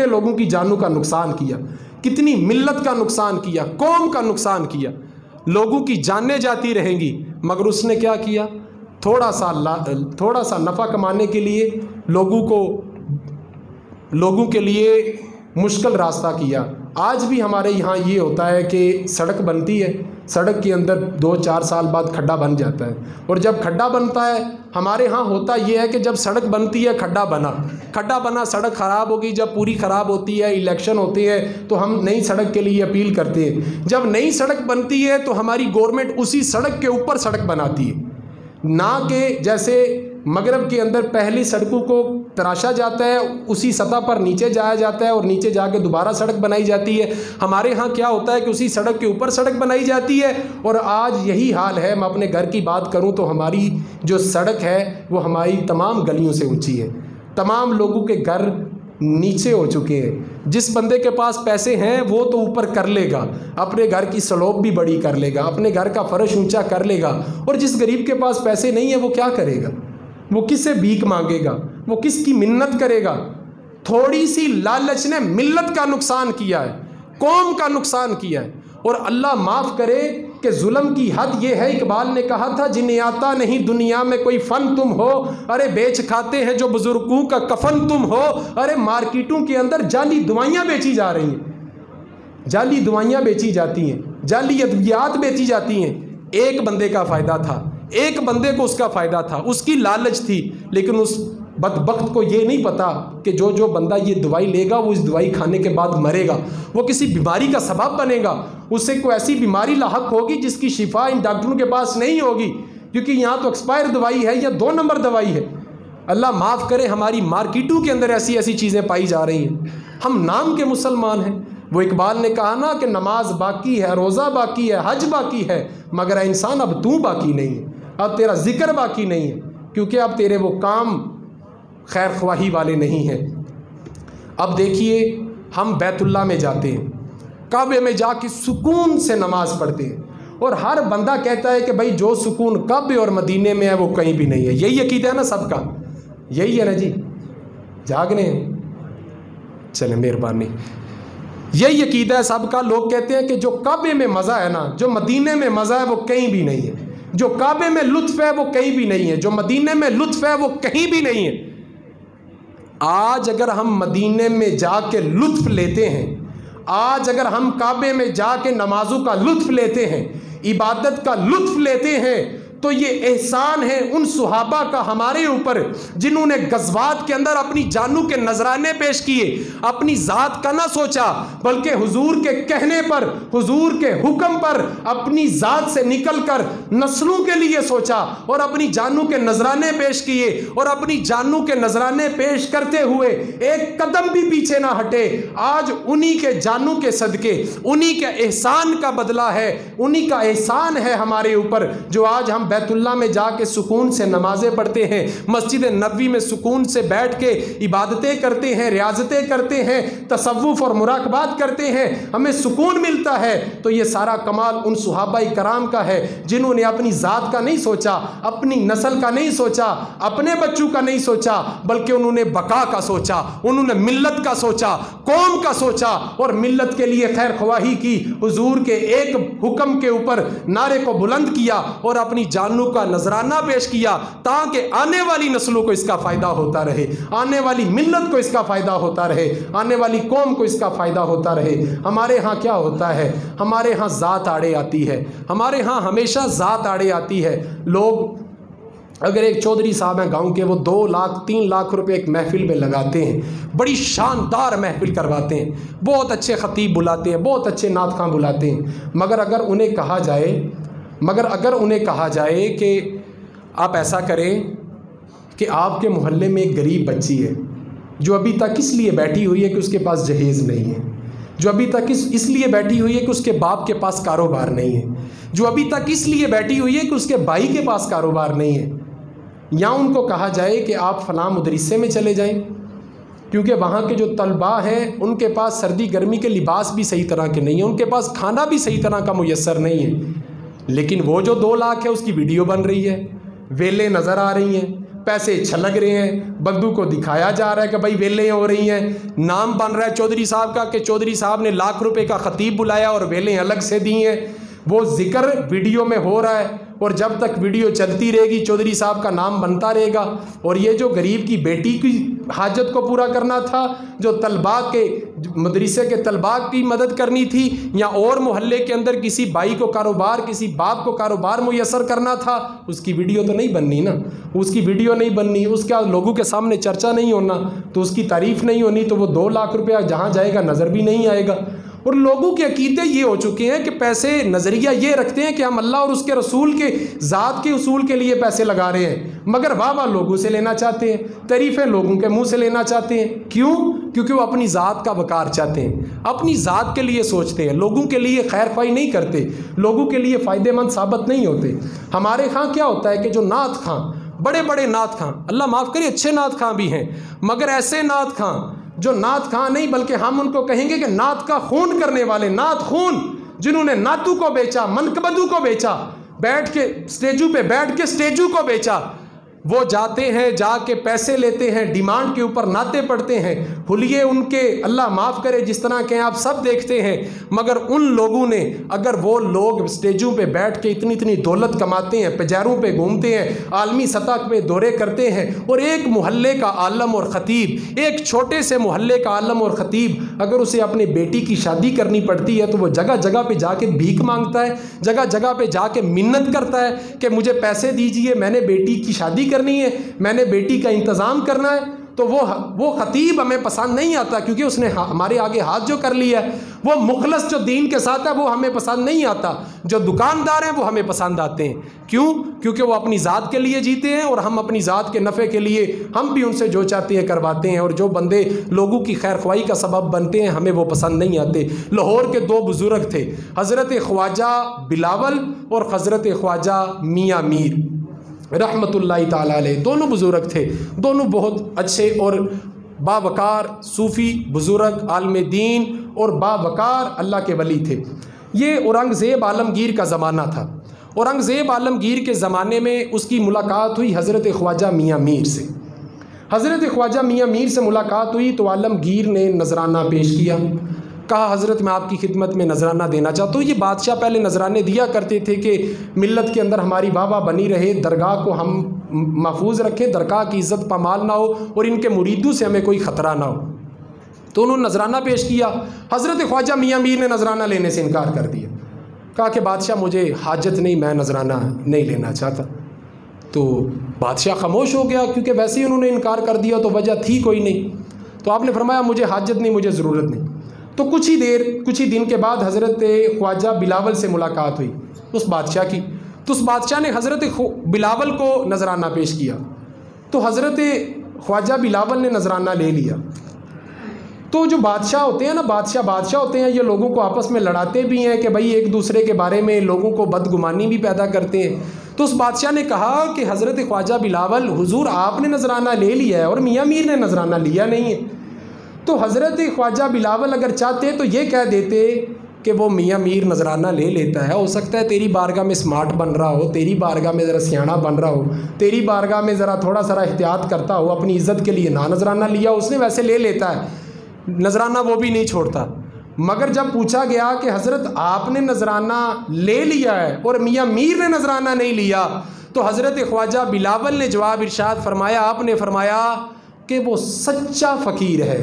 A: लोगों की जानों का नुकसान किया, कितनी मिल्लत का नुकसान किया, कौम का नुकसान किया। लोगों की जानें जाती रहेंगी, मगर उसने क्या किया? थोड़ा सा नफ़ा कमाने के लिए लोगों के लिए मुश्किल रास्ता किया। आज भी हमारे यहाँ ये होता है कि सड़क बनती है, सड़क के अंदर 2-4 साल बाद खड्डा बन जाता है, और जब खड्डा बनता है, हमारे यहाँ होता ये है कि जब सड़क बनती है, खड्डा बना, सड़क ख़राब होगी, जब पूरी ख़राब होती है, इलेक्शन होते हैं, तो हम नई सड़क के लिए अपील करते हैं। जब नई सड़क बनती है तो हमारी गवर्नमेंट उसी सड़क के ऊपर सड़क बनाती है, ना कि जैसे मगरब के अंदर पहली सड़कों को तराशा जाता है, उसी सतह पर नीचे जाया जाता है और नीचे जाके दोबारा सड़क बनाई जाती है। हमारे यहाँ क्या होता है कि उसी सड़क के ऊपर सड़क बनाई जाती है। और आज यही हाल है। मैं अपने घर की बात करूँ तो हमारी जो सड़क है वो हमारी तमाम गलियों से ऊंची है, तमाम लोगों के घर नीचे हो चुके हैं। जिस बंदे के पास पैसे हैं वो तो ऊपर कर लेगा, अपने घर की स्लोप भी बड़ी कर लेगा, अपने घर का फर्श ऊंचा कर लेगा, और जिस गरीब के पास पैसे नहीं है वो क्या करेगा? वो किससे भीख मांगेगा? वो किसकी मिन्नत करेगा? थोड़ी सी लालच ने मिल्लत का नुकसान किया है, कौम का नुकसान किया है। और अल्लाह माफ़ करे कि जुल्म की हद ये है, इकबाल ने कहा था, जिन्हें आता नहीं दुनिया में कोई फ़न तुम हो, अरे बेच खाते हैं जो बुजुर्गों का कफन तुम हो। अरे मार्केटों के अंदर जाली दवाइयाँ बेची जा रही हैं, जाली दवाइयाँ बेची जाती हैं, जाली अद्वियात बेची जाती हैं। एक बंदे का फ़ायदा था, एक बंदे को उसका फ़ायदा था, उसकी लालच थी, लेकिन उस बदबख्त को ये नहीं पता कि जो बंदा ये दवाई लेगा वो इस दवाई खाने के बाद मरेगा, वो किसी बीमारी का सबब बनेगा, उससे कोई ऐसी बीमारी लाहक होगी जिसकी शिफा इन डॉक्टरों के पास नहीं होगी, क्योंकि यहाँ तो एक्सपायर दवाई है या 2 नंबर दवाई है। अल्लाह माफ़ करे, हमारी मार्केटों के अंदर ऐसी ऐसी चीज़ें पाई जा रही हैं। हम नाम के मुसलमान हैं। वो इकबाल ने कहा ना कि नमाज बाकी है, रोज़ा बाकी है, हज बाकी है, मगर इंसान अब तू बाकी नहीं है, अब तेरा जिक्र बाकी नहीं है, क्योंकि अब तेरे वो काम खैर ख्वाही वाले नहीं हैं। अब देखिए, हम बैतुल्लाह में जाते हैं, काबे में जाके सुकून से नमाज पढ़ते हैं, और हर बंदा कहता है कि भाई जो सुकून काबे और मदीने में है वो कहीं भी नहीं है। यही अकीदा है ना सबका, यही है ना जी? जागने चले, मेहरबानी, यही अकीदा है सबका। लोग कहते हैं कि जो काबे में मज़ा है ना, जो मदीने में मज़ा है वो कहीं भी नहीं है, जो काबे में लुत्फ़ है वो कहीं भी नहीं है, जो मदीने में लुत्फ़ है वो कहीं भी नहीं है। आज अगर हम मदीने में जाके लुत्फ़ लेते हैं, आज अगर हम काबे में जाके नमाजों का लुत्फ़ लेते हैं, इबादत का लुत्फ़ लेते हैं, तो ये एहसान है उन सुहाबा का हमारे ऊपर जिन्होंने गज़वात के अंदर अपनी जानों के नजराने पेश किए, अपनी ज़ात का ना सोचा, बल्कि हुजूर के कहने पर, हुजूर के हुक्म पर अपनी ज़ात से निकलकर नस्लों के लिए सोचा और अपनी जानों के नजराने पेश किए, और अपनी जानों के नजराने पेश करते हुए एक कदम भी पीछे ना हटे। आज उन्हीं के जानों के सदके, उन्हीं के एहसान का बदला है, उन्हीं का एहसान है हमारे ऊपर, जो आज हम बैतुल्लाह में जाके सुकून से नमाजें पढ़ते हैं, मस्जिद नबवी में सुकून से बैठ के इबादतें करते हैं, रियाजतें करते हैं, तसव्वुफ और मुराकबात करते हैं, हमें सुकून मिलता है। तो ये सारा कमाल उन सुहाबा कराम का है जिन्होंने अपनी ज़ात का नहीं सोचा, अपनी नस्ल का नहीं सोचा, अपने बच्चों का नहीं सोचा, बल्कि उन्होंने बका का सोचा, उन्होंने मिल्लत का सोचा, कौम का सोचा, और मिल्लत के लिए खैर ख्वाही की, हुजूर के एक हुक्म के ऊपर नारे को बुलंद किया और अपनी जानों का नजराना पेश किया, ताकि आने वाली नस्लों को इसका फ़ायदा होता रहे, आने वाली मिल्लत को इसका फ़ायदा होता रहे, आने वाली कौम को इसका फ़ायदा होता रहे। हमारे यहाँ क्या होता है, हमारे यहाँ ज़ात आड़े आती है, हमारे यहाँ हमेशा ज़ात आड़े आती है। लोग, अगर एक चौधरी साहब हैं गांव के, वो 2 लाख 3 लाख रुपए एक महफिल में लगाते हैं, बड़ी शानदार महफिल करवाते हैं, बहुत अच्छे ख़तीब बुलाते हैं, बहुत अच्छे नात खां बुलाते हैं, मगर अगर उन्हें कहा जाए कि आप ऐसा करें कि आपके मोहल्ले में एक गरीब बच्ची है जो अभी तक इसलिए बैठी हुई है कि उसके पास जहेज़ नहीं है, जो अभी तक इसलिए बैठी हुई है कि उसके बाप के पास कारोबार नहीं है, जो अभी तक इसलिए बैठी हुई है कि उसके भाई के पास कारोबार नहीं है। या उनको कहा जाए कि आप फ़लाँ मदरसे में चले जाएं, क्योंकि वहाँ के जो तलबा हैं उनके पास सर्दी गर्मी के लिबास भी सही तरह के नहीं हैं, उनके पास खाना भी सही तरह का मुयस्सर नहीं है, लेकिन वो जो 2 लाख है उसकी वीडियो बन रही है, वेलें नज़र आ रही हैं, पैसे छलक रहे हैं, बंदू को दिखाया जा रहा है कि भाई वेलें हो रही हैं, नाम बन रहा है चौधरी साहब का कि चौधरी साहब ने लाख रुपए का ख़तीब बुलाया और वेलें अलग से दी हैं, वो जिक्र वीडियो में हो रहा है। और जब तक वीडियो चलती रहेगी चौधरी साहब का नाम बनता रहेगा। और ये जो गरीब की बेटी की हाजत को पूरा करना था, जो तलबा के मदरसे के तलबा की मदद करनी थी, या और मोहल्ले के अंदर किसी भाई को कारोबार, किसी बाप को कारोबार मुयस्सर करना था, उसकी वीडियो तो नहीं बननी ना, उसकी वीडियो नहीं बननी, उसका लोगों के सामने चर्चा नहीं होना, तो उसकी तारीफ़ नहीं होनी, तो वो 2 लाख रुपया जहाँ जाएगा नज़र भी नहीं आएगा। और लोगों के अकीदे ये हो चुके हैं कि पैसे नज़रिया ये रखते हैं कि हम अल्लाह और उसके रसूल के ज़ात के उसूल के लिए पैसे लगा रहे हैं, मगर वाह लोगों से लेना चाहते हैं, तारीफ़ें लोगों के मुंह से लेना चाहते हैं। क्यों? क्योंकि वो अपनी ज़ात का वक़ार चाहते हैं, अपनी ज़ात के लिए सोचते हैं, लोगों के लिए खैर ख्वाही नहीं करते, लोगों के लिए फ़ायदेमंद साबित नहीं होते। हमारे यहाँ क्या होता है कि जो नात खां, बड़े बड़े नात खां, अल्लाह माफ़ करे अच्छे नात खां भी हैं, मगर ऐसे नात खां जो नात खां नहीं, बल्कि हम उनको कहेंगे कि नात का खून करने वाले, नात खून, जिन्होंने नातू को बेचा, मनकबदू को बेचा, बैठ के स्टेजू पे बैठ के स्टेजू को बेचा, वो जाते हैं, जाके पैसे लेते हैं, डिमांड के ऊपर नाते पड़ते हैं, हुलिये उनके अल्लाह माफ़ करे जिस तरह के आप सब देखते हैं। मगर उन लोगों ने, अगर वो लोग स्टेजों पे बैठ के इतनी इतनी दौलत कमाते हैं, पैजारों पे घूमते हैं, आलमी सतह पे दौरे करते हैं, और एक मोहल्ले का आलम और ख़तीब, एक छोटे से मोहल्ले का आलम और ख़तीब अगर उसे अपने बेटी की शादी करनी पड़ती है तो वो जगह जगह पे जाके भीख मांगता है, जगह जगह पे जाके मिन्नत करता है कि मुझे पैसे दीजिए, मैंने बेटी की शादी करनी है, मैंने बेटी का इंतज़ाम करना है। तो वो ख़तीब हमें पसंद नहीं आता, क्योंकि उसने हमारे आगे हाथ जो कर लिया है, वो मुखलस जो दीन के साथ है वो हमें पसंद नहीं आता। जो दुकानदार हैं वो हमें पसंद आते हैं। क्यों? क्योंकि वो अपनी ज़ात के लिए जीते हैं, और हम अपनी ज़ात के नफ़े के लिए हम भी उनसे जो चाहते हैं करवाते हैं, और जो बंदे लोगों की खैर ख्वाही का सबब बनते हैं हमें वो पसंद नहीं आते। लाहौर के 2 बुज़ुर्ग थे, हज़रत ख्वाजा बिलावल और हज़रत ख्वाजा मियाँ मीर रहमतुल्लाहि ताला अलैह। दोनों बुज़ुर्ग थे, दोनों बहुत अच्छे और बावकार सूफ़ी बुज़ुर्ग, आलम दीन और बावकार अल्लाह के वली थे। ये औरंगज़ेब आलमगीर का ज़माना था। औरंगज़ेब आलमगीर के ज़माने में उसकी मुलाकात हुई हज़रत ख्वाजा मियाँ मीर से। हज़रत ख्वाजा मियाँ मीर से मुलाकात हुई तो आलमगीर ने नजराना पेश किया, कहा हज़रत मैं आपकी खिदमत में नजराना देना चाहता हूँ। ये बादशाह पहले नजराने दिया करते थे कि मिल्लत के अंदर हमारी वाह बनी रहे, दरगाह को हम महफूज रखें, दरगाह की इज़्ज़त पामाल ना हो और इनके मुरीदों से हमें कोई ख़तरा ना हो। तो उन्होंने नजराना पेश किया। हज़रत ख्वाजा मियाँ मीर ने नजराना लेने से इनकार कर दिया, कहा कि बादशाह मुझे हाजत नहीं, मैं नजराना नहीं लेना चाहता। तो बादशाह खामोश हो गया, क्योंकि वैसे ही उन्होंने इनकार कर दिया तो वजह थी कोई नहीं। तो आपने फरमाया मुझे हाजत नहीं, मुझे ज़रूरत नहीं। तो कुछ ही दिन के बाद हज़रत ख्वाजा बिलावल से मुलाकात हुई उस बादशाह की। तो उस बादशाह ने हज़रत बिलावल को नजराना पेश किया। तो हज़रत ख्वाजा बिलावल ने नजराना ले लिया। तो जो बादशाह होते हैं ना, बादशाह होते हैं, ये लोगों को आपस में लड़ाते भी हैं कि भाई एक दूसरे के बारे में लोगों को बदगुमानी भी पैदा करते हैं। तो उस बादशाह ने कहा कि हज़रत ख्वाजा बिलावल, हुजूर आपने नजराना ले लिया है और मियाँ मीर ने नजराना लिया नहीं है। तो हज़रत ख्वाजा बिलावल अगर चाहते तो ये कह देते कि वो मियाँ मीर नजराना ले लेता है, हो सकता है तेरी बारगाह में स्मार्ट बन रहा हो, तेरी बारगाह में ज़रा सियाना बन रहा हो, तेरी बारगाह में ज़रा थोड़ा सा एहतियात करता हो, अपनी इज़्ज़त के लिए ना नजराना लिया उसने, वैसे ले लेता है नजराना, वो भी नहीं छोड़ता। मगर जब पूछा गया कि हज़रत आपने नजराना ले लिया है और मियाँ मीर ने नजराना नहीं लिया, तो हज़रत ख्वाजा बिलावल ने जवाब इरशाद फरमाया, आपने फरमाया कि वो सच्चा फ़कीर है,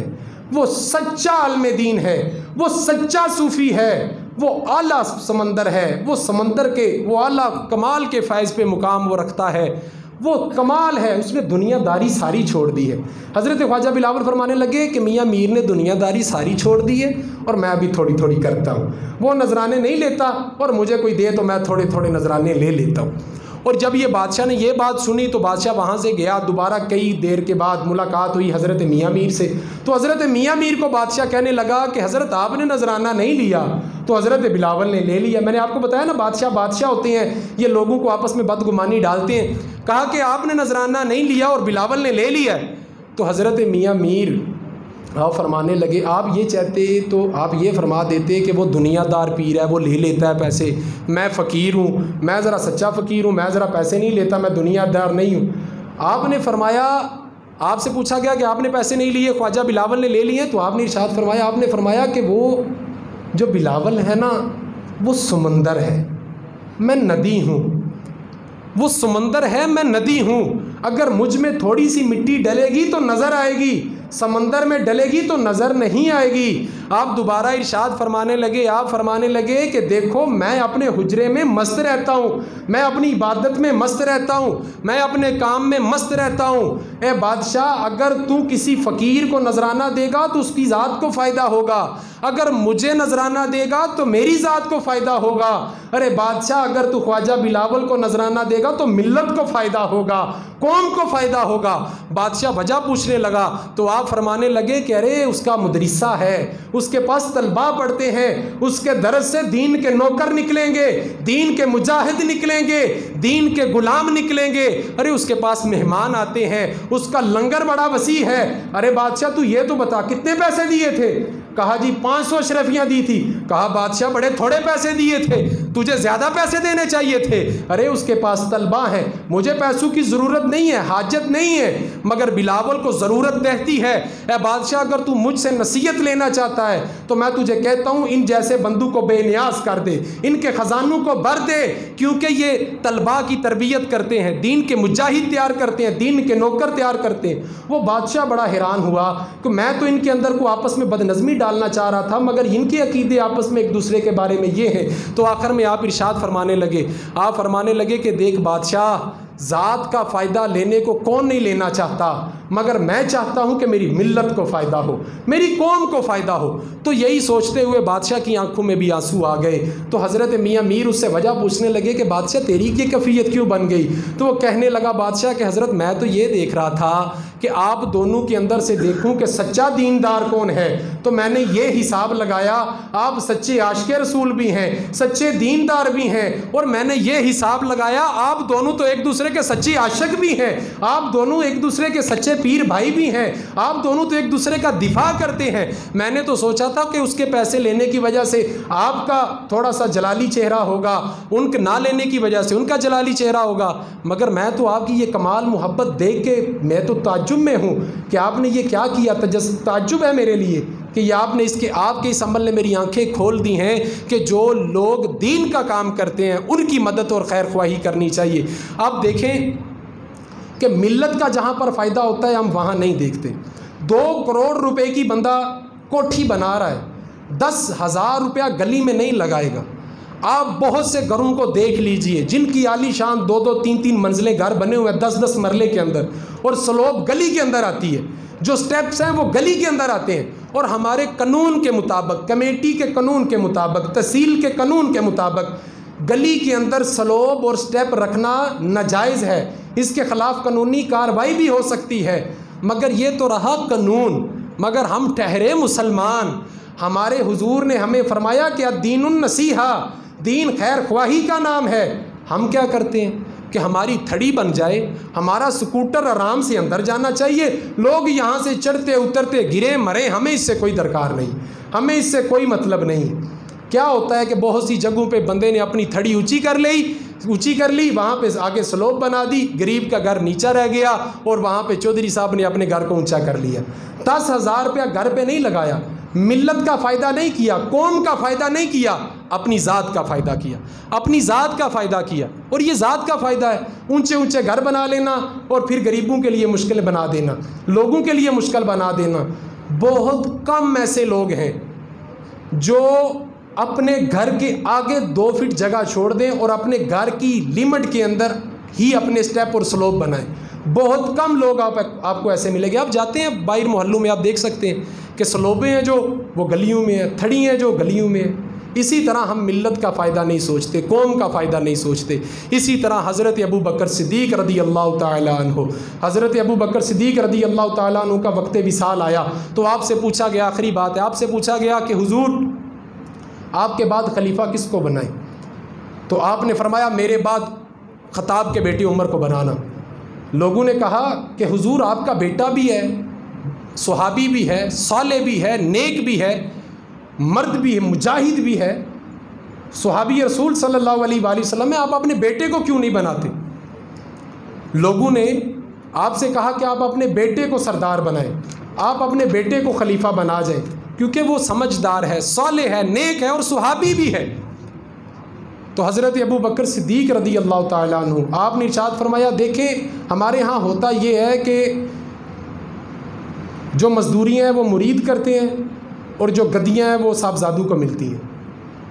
A: वो सच्चा आलम दीन है, वो सच्चा सूफ़ी है, वो आला समंदर है, वो समंदर के वो आला कमाल के फ़ैज़ पे मुकाम वो रखता है, वो कमाल है, उसने दुनियादारी सारी छोड़ दी है। हज़रत ख्वाजा बिलावल फरमाने लगे कि मियाँ मीर ने दुनियादारी सारी छोड़ दी है और मैं अभी थोड़ी थोड़ी करता हूँ। वो नजराने नहीं लेता और मुझे कोई दे तो मैं थोड़े थोड़े नजराने ले लेता हूँ। और जब ये बादशाह ने ये बात सुनी तो बादशाह वहाँ से गया। दोबारा कई देर के बाद मुलाकात हुई हज़रत मियाँ मीर से। तो हज़रत मियाँ मीर को बादशाह कहने लगा कि हज़रत आपने नजराना नहीं लिया तो हज़रत बिलावल ने ले लिया। मैंने आपको बताया ना, बादशाह होते हैं, ये लोगों को आपस में बदगुमानी डालते हैं। कहा कि आपने नजराना नहीं लिया और बिलावल ने ले लिया। तो हज़रत मियाँ मीर आप फरमाने लगे, आप ये चाहते तो आप ये फरमा देते कि वो दुनियादार पीर है, वो ले लेता है पैसे, मैं फ़कीर हूँ, मैं ज़रा सच्चा फ़कीर हूँ, मैं ज़रा पैसे नहीं लेता, मैं दुनियादार नहीं हूँ। आपने फरमाया, आपसे पूछा गया कि आपने पैसे नहीं लिए, ख्वाजा बिलावल ने ले लिए, तो आपने इरशाद फरमाया, आपने फरमाया कि वो जो बिलावल है ना वो समंदर है, मैं नदी हूँ। वो समंदर है, मैं नदी हूँ। अगर मुझ में थोड़ी सी मिट्टी डलेगी तो नज़र आएगी, समंदर में डलेगी तो नज़र नहीं आएगी। आप दोबारा इरशाद फरमाने लगे, आप फरमाने लगे कि देखो मैं अपने हुजरे में मस्त रहता हूँ, मैं अपनी इबादत में मस्त रहता हूँ, मैं अपने काम में मस्त रहता हूँ। ए बादशाह, अगर तू किसी फ़कीर को नजराना देगा तो उसकी ज़ात को फ़ायदा होगा, अगर मुझे नजराना देगा तो मेरी ज़ात को फ़ायदा होगा। अरे बादशाह, अगर तू ख्वाजा बिलावल को नजराना देगा तो मिल्लत को फ़ायदा होगा, कौम को फ़ायदा होगा। बादशाह वजह पूछने लगा तो आप फरमाने लगे कि अरे उसका मुदरिसा है, उसके पास तलबा पढ़ते हैं, उसके दरस से दीन के नौकर निकलेंगे, दीन के मुजाहिद निकलेंगे, दीन के गुलाम निकलेंगे। अरे उसके पास मेहमान आते हैं, उसका लंगर बड़ा वसी है। अरे बादशाह तू ये तो बता कितने पैसे दिए थे? कहा जी 500 अशरफियाँ दी थी। कहा बादशाह बड़े थोड़े पैसे दिए थे, तुझे ज़्यादा पैसे देने चाहिए थे। अरे उसके पास तलबा है, मुझे पैसों की ज़रूरत नहीं है, हाजत नहीं है, मगर बिलावल को ज़रूरत रहती है। ए बादशाह, अगर तू मुझसे नसीहत लेना चाहता है तो मैं तुझे कहता हूँ इन जैसे बंदू को बेनियाज कर दे, इनके ख़जानों को भर दे, क्योंकि ये तलबा की तरबियत करते हैं, दीन के मुजाहिद तैयार करते हैं, दीन के नौकर तैयार करते हैं। वो बादशाह बड़ा हैरान हुआ कि मैं तो इनके अंदर को आपस में बदनज़मी डालना चाह रहा था, मगर इनके अकीदे आपस में एक दूसरे के बारे में ये है। तो आखिर में आप इरशाद फरमाने लगे, आप फरमाने लगे कि देख बादशाह, ज़ात का फ़ायदा लेने को कौन नहीं लेना चाहता, मगर मैं चाहता हूँ कि मेरी मिल्लत को फ़ायदा हो, मेरी कौम को फ़ायदा हो। तो यही सोचते हुए बादशाह की आंखों में भी आंसू आ गए। तो हज़रत मियाँ मीर उससे वजह पूछने लगे कि बादशाह तेरी ये कैफियत क्यों बन गई? तो वो कहने लगा बादशाह कि हज़रत मैं तो ये देख रहा था कि आप दोनों के अंदर से देखूं कि सच्चा दीनदार कौन है। तो मैंने ये हिसाब लगाया, आप सच्चे आशिक़े रसूल भी हैं, सच्चे दीनदार भी हैं, और मैंने ये हिसाब लगाया आप दोनों तो एक दूसरे के सच्चे आशिक़ भी हैं, आप दोनों एक दूसरे के सच्चे पीर भाई भी हैं, आप दोनों तो एक दूसरे का दिफा करते हैं। मैंने तो सोचा था कि उसके पैसे लेने की वजह से आपका थोड़ा सा जलाली चेहरा होगा, उनके ना लेने की वजह से उनका जलाली चेहरा होगा, मगर मैं तो आपकी ये कमाल मोहब्बत देख के मैं तो ताज्जुब में हूँ कि आपने ये क्या किया। ताज्जुब है मेरे लिए कि ये आपके इस अमल ने मेरी आंखें खोल दी हैं कि जो लोग दीन का काम करते हैं उनकी मदद और खैर ख्वाही करनी चाहिए। अब देखें कि मिल्लत का जहाँ पर फ़ायदा होता है हम वहाँ नहीं देखते। 2 करोड़ रुपए की बंदा कोठी बना रहा है, 10,000 रुपया गली में नहीं लगाएगा। आप बहुत से घरों को देख लीजिए जिनकी आलीशान 2-2, 3-3 मंजिलें घर बने हुए हैं 10-10 मरले के अंदर, और स्लोप गली के अंदर आती है, जो स्टेप्स हैं वो गली के अंदर आते हैं। और हमारे कानून के मुताबिक, कमेटी के कानून के मुताबिक, तहसील के कानून के मुताबिक गली के अंदर स्लोप और स्टेप रखना नाजायज़ है, इसके ख़िलाफ़ कानूनी कार्रवाई भी हो सकती है। मगर ये तो रहा कानून, मगर हम ठहरे मुसलमान। हमारे हुजूर ने हमें फरमाया कि दीनुन नसीहा, दीन खैर ख्वाही का नाम है। हम क्या करते हैं कि हमारी थड़ी बन जाए, हमारा स्कूटर आराम से अंदर जाना चाहिए, लोग यहाँ से चढ़ते उतरते गिरे मरे, हमें इससे कोई दरकार नहीं, हमें इससे कोई मतलब नहीं। क्या होता है कि बहुत सी जगहों पे बंदे ने अपनी थड़ी ऊंची कर ली, वहाँ पे आगे स्लोप बना दी, गरीब का घर नीचा रह गया, और वहाँ पे चौधरी साहब ने अपने घर को ऊंचा कर लिया। 10,000 रुपया घर पे नहीं लगाया, मिल्लत का फ़ायदा नहीं किया, कौम का फ़ायदा नहीं किया, अपनी ज़ात का फ़ायदा किया, अपनी ज़ात का फ़ायदा किया। और ये ज़ात का फ़ायदा है, ऊंचे ऊंचे घर बना लेना और फिर गरीबों के लिए मुश्किल बना देना, लोगों के लिए मुश्किल बना देना। बहुत कम ऐसे लोग हैं जो अपने घर के आगे 2 फीट जगह छोड़ दें और अपने घर की लिमिट के अंदर ही अपने स्टेप और स्लोप बनाएं। बहुत कम लोग आपको ऐसे मिलेंगे। आप जाते हैं बाहर मोहल्लों में, आप देख सकते हैं कि स्लोपें हैं जो वो गलियों में हैं, थड़ी हैं जो गलियों में हैं। इसी तरह हम मिल्लत का फ़ायदा नहीं सोचते, कौम का फ़ायदा नहीं सोचते। इसी तरह हज़रत अबू बकर सिद्दीक़ रदी अल्लाह ताला अन्हु, हज़रत अबू बकर सिद्दीक़ रदी अल्लाह ताला अन्हु का वक्त विसाल आया तो आपसे पूछा गया, आखिरी बात है, आपसे पूछा गया कि हुजूर आपके बाद खलीफा किसको बनाए? तो आपने फरमाया मेरे बाद ख़त्ताब के बेटे उमर को बनाना। लोगों ने कहा कि हुजूर आपका बेटा भी है, सुहाबी भी है, साले भी है, नेक भी है, मर्द भी है, मुजाहिद भी है, सुहाबी रसूल सल्लल्लाहु अलैहि वसल्लम में, आप अपने बेटे को क्यों नहीं बनाते? लोगों ने आपसे कहा कि आप अपने बेटे को सरदार बनाएं, आप अपने बेटे को खलीफा बना जाएं, क्योंकि वो समझदार है, साले है, नेक है और सुहाबी भी है। तो हज़रत अबू बकर सिद्दीक़ रदी अल्लाह ताला अन्हु आपने इरशाद फरमाया, देखें हमारे यहाँ होता ये है कि जो मज़दूरियाँ हैं वो मुरीद करते हैं और जो गद्दियाँ हैं वो साहबजादू को मिलती हैं।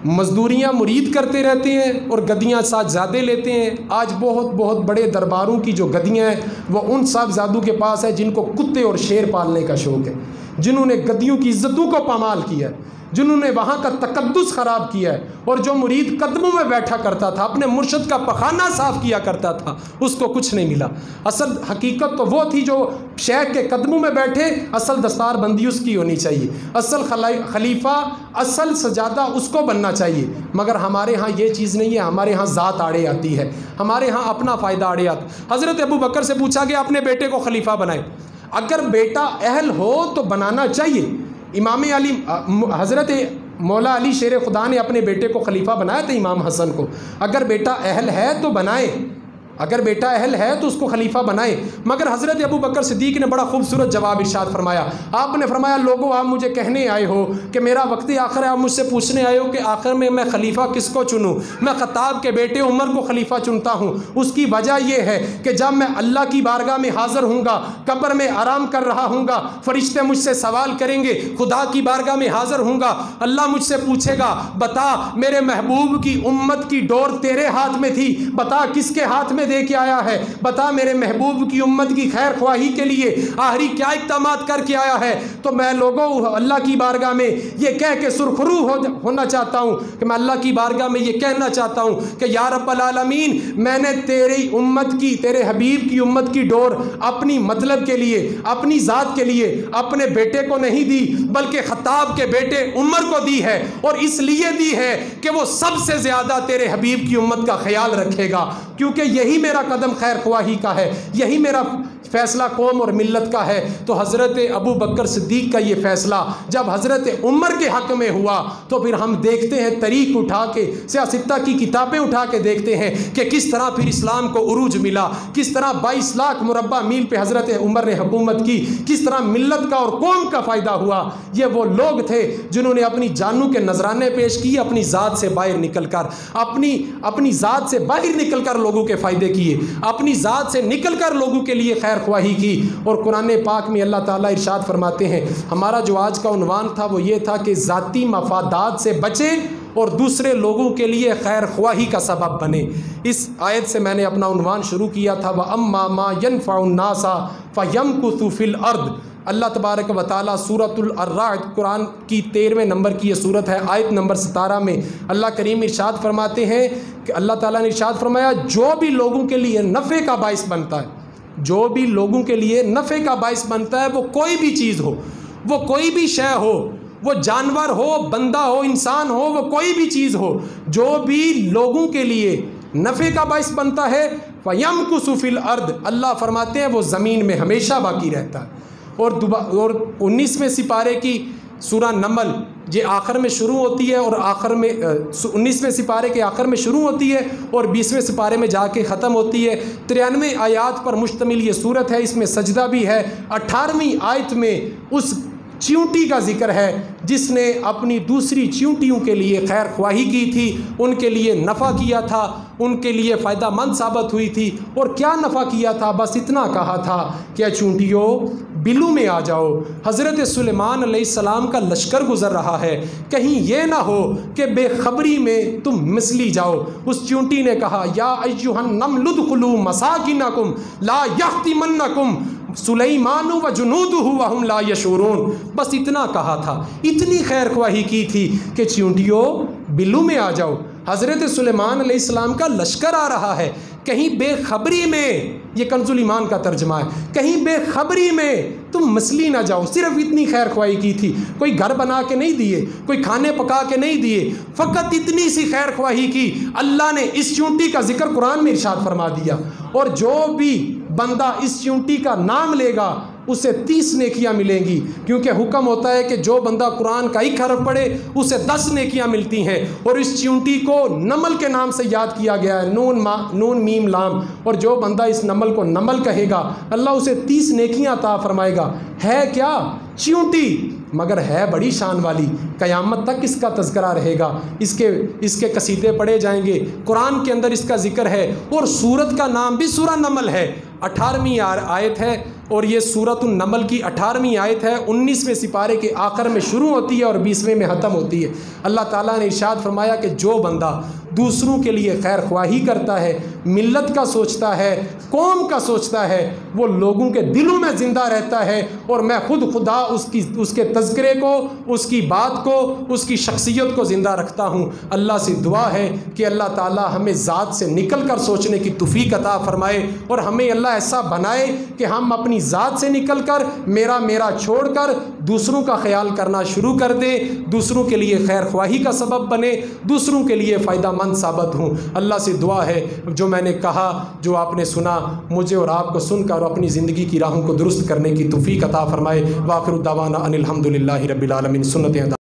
A: मज़दूरियाँ मुरीद करते रहते हैं और गद्दियाँ साहबजादे लेते हैं। आज बहुत बड़े दरबारों की जो गद्दियाँ हैं वो उन साहबजादों के पास है जिनको कुत्ते और शेर पालने का शौक़ है, जिन्होंने गद्दियों की इज़्ज़तों को पामाल किया है, जिन्होंने वहाँ का तकद्दुस ख़राब किया है। और जो मुरीद कदमों में बैठा करता था, अपने मुर्शद का पखाना साफ़ किया करता था, उसको कुछ नहीं मिला। असल हकीकत तो वो थी जो शेख के कदमों में बैठे, असल दस्तार बंदी उसकी होनी चाहिए, असल खलीफा, असल सजादा उसको बनना चाहिए। मगर हमारे यहाँ ये चीज़ नहीं है, हमारे यहाँ ज़ात आड़े आती है, हमारे यहाँ अपना फ़ायदा आड़े आता। हज़रत अबू बकर से पूछा गया अपने बेटे को खलीफा बनाए। अगर बेटा अहल हो तो बनाना चाहिए। इमाम अली, हज़रत मौला अली शेर खुदा ने अपने बेटे को खलीफा बनाया था इमाम हसन को। अगर बेटा अहल है तो बनाए, अगर बेटा अहल है तो उसको खलीफा बनाए। मगर हज़रत अबू बकर सिद्दीक़ ने बड़ा खूबसूरत जवाब इरशाद फरमाया। आपने फरमाया, लोगों आप मुझे कहने आए हो कि मेरा वक्त आखिर है, आप मुझसे पूछने आए हो कि आखिर में मैं खलीफा किसको चुनूँ? मैं ख़त्ताब के बेटे उमर को खलीफा चुनता हूँ। उसकी वजह यह है कि जब मैं अल्लाह की बारगाह में हाज़िर हूँगा, कब्र में आराम कर रहा हूँगा, फ़रिश्ते मुझसे सवाल करेंगे, खुदा की बारगाह में हाज़िर हूँगा, अल्लाह मुझसे पूछेगा, बता मेरे महबूब की उम्मत की डोर तेरे हाथ में थी, बता किसके हाथ में दे के आया है, बता मेरे महबूब की उम्मत की खैर ख्वाही के लिए आखिरी क्या इक़दामात करके आया है। तो मैं लोगों अल्लाह की बारगाह में ये कह के सुरखरू होना चाहता हूँ कि मैं अल्लाह की बारगाह में ये कहना चाहता हूँ कि या रब्बल आलमीन, मैंने तेरी उम्मत की, तेरे हबीब की उम्मत की डोर अपनी मतलब के लिए, अपनी ज़ात के लिए अपने बेटे को नहीं दी, बल्कि ख़त्ताब के बेटे उमर को दी है। और इसलिए दी है कि वो सबसे ज़्यादा तेरे हबीब की उम्मत का ख्याल रखेगा, क्योंकि यही मेरा कदम खैर ख्वाही का है, यही मेरा फ़ैसला कौम और मिल्लत का है। तो हज़रत अबू बकर सिद्दीक़ का ये फ़ैसला जब हज़रत उमर के हक़ में हुआ तो फिर हम देखते हैं तरीक़ उठा के, सियासत्ता की किताबें उठा के देखते हैं कि किस तरह फिर इस्लाम को उरूज मिला, किस तरह 22 लाख मुरब्बा मील पे हज़रत उमर ने हुकूमत की, किस तरह मिल्लत का और कौम का फ़ायदा हुआ। ये वो लोग थे जिन्होंने अपनी जानों के नजराने पेश किए, अपनी ज़ात से बाहर निकल कर, अपनी ज़ात से बाहर निकल कर लोगों के फ़ायदे किए, अपनी ज़ात से निकल कर लोगों के लिए खैर ख्वाही की। और कुरान पाक में अल्लाह ताला इरशाद फरमाते हैं, हमारा जो आज का उन्वान था वो ये था कि ज़ाती मफादात से बचे और दूसरे लोगों के लिए खैर ख्वाही का सबब बने। इस आयत से मैंने अपना उन्वान शुरू किया था, व अम्मा मा यनफ़उन्नासा फ़यमकुसु फ़िल अर्द। अल्लाह तबारक व तआला सूरतुल अर्राद कुरान की 13वें नंबर की ये सूरत है, आयत नंबर 17 में अल्लाह करीम इरशाद फरमाते हैं कि अल्लाह ताला ने इरशाद फरमाया, जो भी लोगों के लिए नफ़े का बाइस बनता है, जो भी लोगों के लिए नफ़े का बाइस बनता है, वो कोई भी चीज़ हो, वो कोई भी शय हो, वो जानवर हो, बंदा हो, इंसान हो, वो कोई भी चीज़ हो, जो भी लोगों के लिए नफ़े का बाइस बनता है, फ़यमकुसु फ़िल अर्द, अल्लाह फरमाते हैं वो ज़मीन में हमेशा बाकी रहता है। और 19वें सिपारे की सूरा नमल ये आखिर में शुरू होती है और आखिर में 19वें सिपारे के आखिर में शुरू होती है और 20वें सिपारे में जाके ख़त्म होती है। 93 आयात पर मुश्तमिल ये सूरत है, इसमें सजदा भी है। 18वीं आयत में उस चींटी का जिक्र है जिसने अपनी दूसरी चींटियों के लिए खैर ख्वाही की थी, उनके लिए नफ़ा किया था, उनके लिए फ़ायदा मंद साबित हुई थी। और क्या नफ़ा किया था? बस इतना कहा था कि चूंटियों बिलू में आ जाओ, हज़रत सुलेमान अलैहिस्सलाम का लश्कर गुज़र रहा है, कहीं ये ना हो कि बेखबरी में तुम मिसली जाओ। उस चूंटी ने कहा, या अय्युहन नमलुदखुलू मसाकिनकुम ला यहतिमन्नकुम सुलैमानु व जुनूदुहु व हुम ला यशूरून। बस इतना कहा था, इतनी खैर ख्वाही की थी कि चूंटियों बिल्लू में आ जाओ। हज़रत सुलेमान अलैहिस्सलाम का लश्कर आ रहा है, कहीं बेखबरी में, ये कंजुल ईमान का तर्जमा है, कहीं बेखबरी में तुम मसली ना जाओ। सिर्फ इतनी खैर ख्वाही की थी, कोई घर बना के नहीं दिए, कोई खाने पका के नहीं दिए, फ़कत इतनी सी खैर ख्वाही की। अल्लाह ने इस चूंटी का जिक्र कुरान में इरशाद फरमा दिया, और जो भी बंदा इस चूंटी का नाम लेगा उसे 30 नेकियां मिलेंगी, क्योंकि हुक्म होता है कि जो बंदा कुरान का एक हरफ पढ़े उसे 10 नेकियां मिलती हैं। और इस चूंटी को नमल के नाम से याद किया गया है, नून मीम लाम। और जो बंदा इस नमल को नमल कहेगा अल्लाह उसे 30 नेकियां अता फरमाएगा। है क्या? चूंटी, मगर है बड़ी शान वाली। क़यामत तक इसका तज़किरा रहेगा, इसके कसीदे पढ़े जाएंगे, कुरान के अंदर इसका जिक्र है। और सूरत का नाम भी सूरह नमल है, 18वीं आयत है, और ये सूरत नमल की 18वीं आयत है। 19वें सिपारे के आखिर में शुरू होती है और 20वें में ख़त्म होती है। अल्लाह ताला ने इरशाद फरमाया कि जो बंदा दूसरों के लिए खैर ख्वाही करता है, मिल्लत का सोचता है, कौम का सोचता है, वो लोगों के दिलों में ज़िंदा रहता है। और मैं खुद खुदा उसके तज़किरे को, उसकी बात को, उसकी शख्सियत को ज़िंदा रखता हूँ। अल्लाह से दुआ है कि अल्लाह ताला हमें ज़ात से निकल कर सोचने की तौफ़ीक़ अता फ़रमाए, और हमें अल्लाह ऐसा बनाए कि हम अपनी ज़ात से निकल कर मेरा छोड़ कर दूसरों का ख्याल करना शुरू कर दें, दूसरों के लिए खैर ख्वाही का सबब बने, दूसरों के लिए फ़ायदा साबित हूँ। अल्लाह से दुआ है जो मैंने कहा, जो आपने सुना, मुझे और आपको सुनकर अपनी ज़िंदगी की राहों को दुरुस्त करने की तौफ़ीक़ अता फ़रमाए। वाखिर दावाना अनिल हम्दुलिल्लाहि रब्बिल आलमीन। सुन्नत